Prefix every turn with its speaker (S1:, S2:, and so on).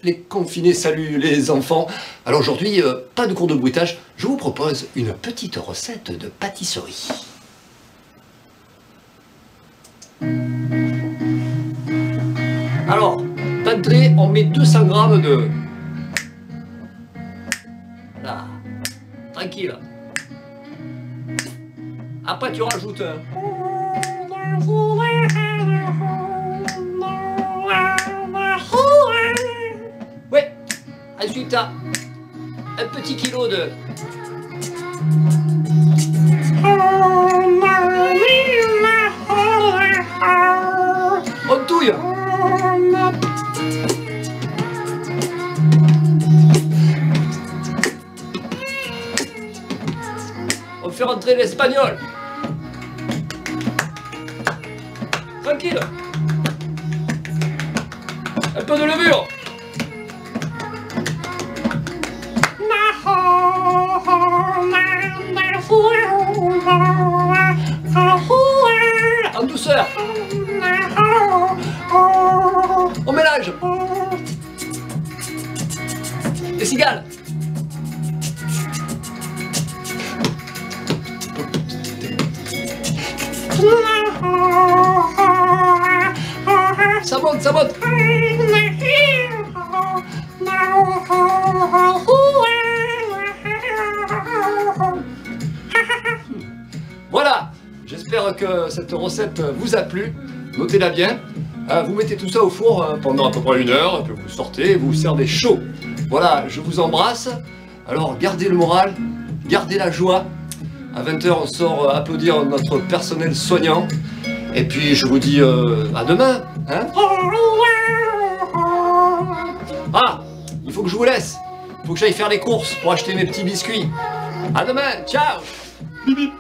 S1: les confinés, salut les enfants. Alors aujourd'hui, pas de cours de bruitage, je vous propose une petite recette de pâtisserie. Alors, d'entrée, on met 200 grammes de... Là, tranquille. Après tu rajoutes... Ouais, ensuite t'as un petit kilo de... On touille. On fait rentrer l'espagnol. Tranquille. Un peu de levure. En douceur. On mélange. Les cigales. Ça monte, ça monte. Voilà, j'espère que cette recette vous a plu. Notez-la bien. Vous mettez tout ça au four pendant à peu près 1 heure, puis vous sortez, vous servez chaud. Voilà, je vous embrasse. Alors gardez le moral, gardez la joie. À 20 h, on sort applaudir notre personnel soignant. Et puis je vous dis à demain. Hein? Ah, il faut que je vous laisse. Il faut que j'aille faire les courses pour acheter mes petits biscuits. À demain, ciao. Bip, bip.